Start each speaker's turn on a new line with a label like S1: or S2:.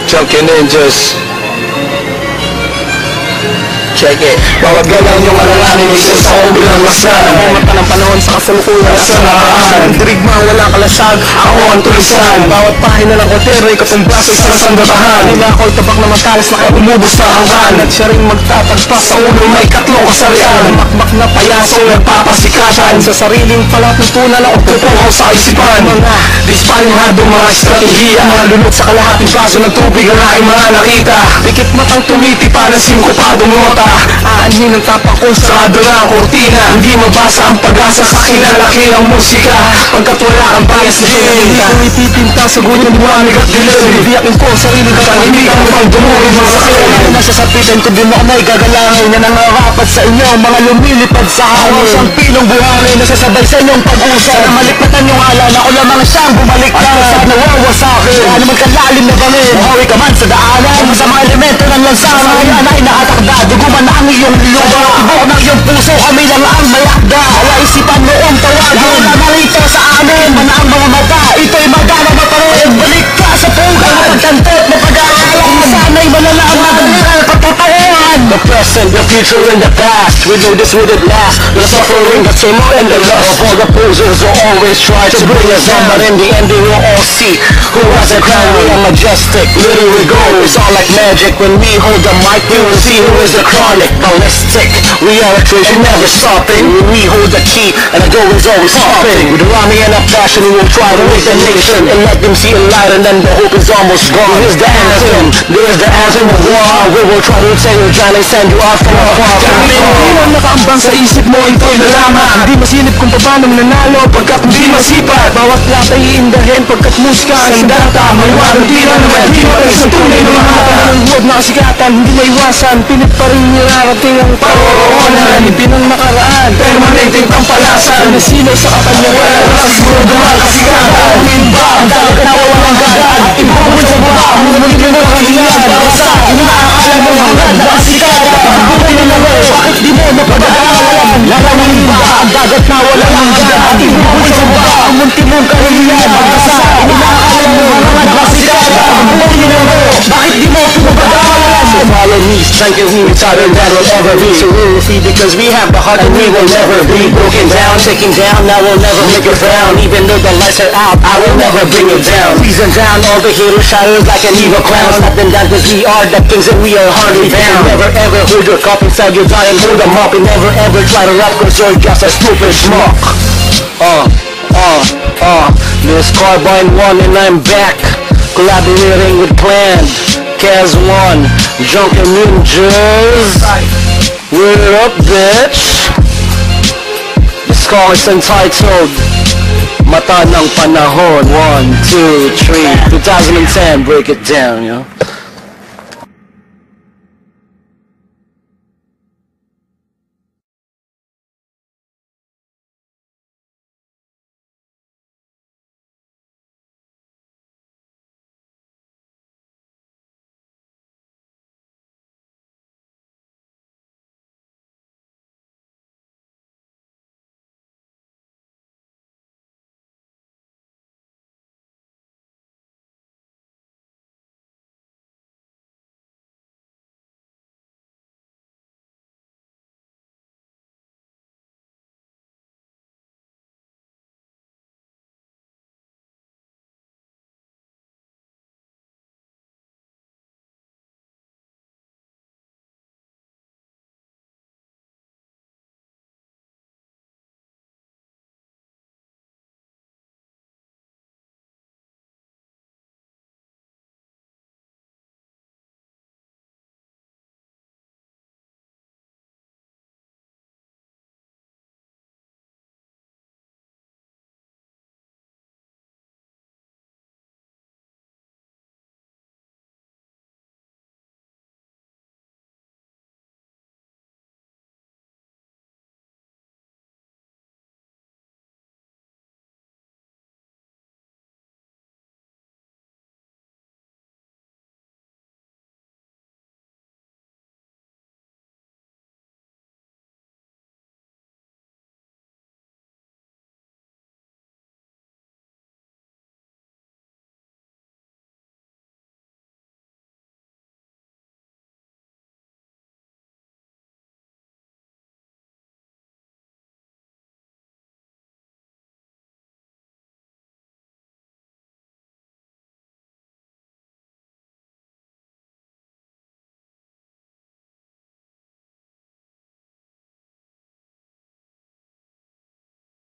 S1: Chunky Ninjas. Check it. Bawat galaw niyong alalahanin, isa sa bilang lasan.
S2: Mata ng panahon sa kasalukuyan
S1: sa nakaraan.
S2: Dirigma walang kalasag,
S1: Ako ang tulisan.
S2: bawat pahina ng kotero ay katumbas
S1: Sa sandatahan.
S2: Nila ako'y tabak na matalas na kaya
S1: Umubos na ang kan.
S2: At siya rin magtatagpas
S1: Sa ulo may katlong kasarian.
S2: Makmak na payaso
S1: Nagpapasikatan.
S2: sa sariling palat ng tunal na
S1: Pupukaw sa isipan.
S2: Mga
S1: Dispalihado mga estratehiya. Mga lunok sa kalahating baso ng tubig ang aking mga nakita.
S2: pikit matang
S1: Tumitipa ng singkopadong nota.
S2: aanhin ng tapak ko sa
S1: Sarado na ang kortina. Hindi mabasa ang pag-asa sa kinalaki ng musika. Pagkat wala kang bias na
S2: Hindi ko ipipinta sa gunyang
S1: Liwanag at dilim.
S2: Bibiyakin ko ang sarili ko
S1: Ang hindi ang magdumuri mo sa akin.
S2: Nasa sapitan ko din ako may gagalangin na nangarapat sa inyo mga lumilipad sa hangin Ang pilong buhangin nasasabay sa inyong pag-usap Sana malikpatan yung alala ako lamang siyang bumalik na At nawawa sa akin Kaya naman kalalim na bangin Buhawi ka man sa daanan Sa mga elemento ng lansangan Yan ay nakatakda Duguman na ang iyong luba Tibok ng iyong puso kami lang ang mayakda Kaya isipan mo ang tawagin Na narito sa amin Man ang mga mata Ito'y magana maparin Balik ka sa puga Pagkantot na pag-aalam Sana'y malalaman Ang patutuan
S1: The present, the future, and the past. We know this wouldn't last. The suffering, the turmoil, and the lust of all the posers who always try to bring us down. But in the end, they will all see who has a crown. We are majestic, little we go. It's all like magic. When we hold the mic, we will see who is the chronic, ballistic. We are a treasure, never stopping. When we hold the key, and the door is always popping. With Rami and a passion, we will try to wake the nation and let them see a light, and then the hope is almost gone. Here's the anthem, there's the anthem of war. We will try to tell you, try to send you out from afar.
S2: Hindi lang nakaambang sa isip mo, ito'y nalaman Hindi masilip kung paano nanalo pagkat hindi masipag Bawat latay iindahin pagkat muska ang sandata May warang tira na may hiwalay sa tunay na mahata Ang huwag na kasikatan, hindi maiwasan Pilit pa rin nilarating ang paroroonan Ipinang nakaraan,
S1: Permanenteng pampalasan.
S2: nasilo sa kapanyagan
S1: Siguro dumaan kasikatan.
S2: Himba, ang dagat na walang gagaan Ibubul sa baba, ang mulit mo ang hiyan Basta, inaakala mo hanggang nakasikatan Buhay na laro, bakit di mo napag-aaralan Larang himba, ang dagat na walang hanggan Ibubul sa baba, ang munti mong kahihiyan Basta, inaakala mo hanggang nakasikatan Buhay na laro, bakit di mo pinapag-aaralan
S1: So follow me, strengthen me, tighter than we'll ever be. So we will see because we have the heart and we will never be broken down, taken down. Now we'll never make a frown. Even though the lights are out, I will never bring it down. Season down, all the heroes shadows like an evil clown. Stop them down cause we are the kings and we are hardly bound. Never ever hold your cup inside your die and hold them up. And never ever try to rap cause you're just a stupid schmuck. This Carbine 1 and I'm back. Collaborating with Planned, Kaz 1, Junker Ninjas. Word up, bitch. This song is entitled Mata ng Panahon. 1, 2, 3, 2010. Break it down, yo.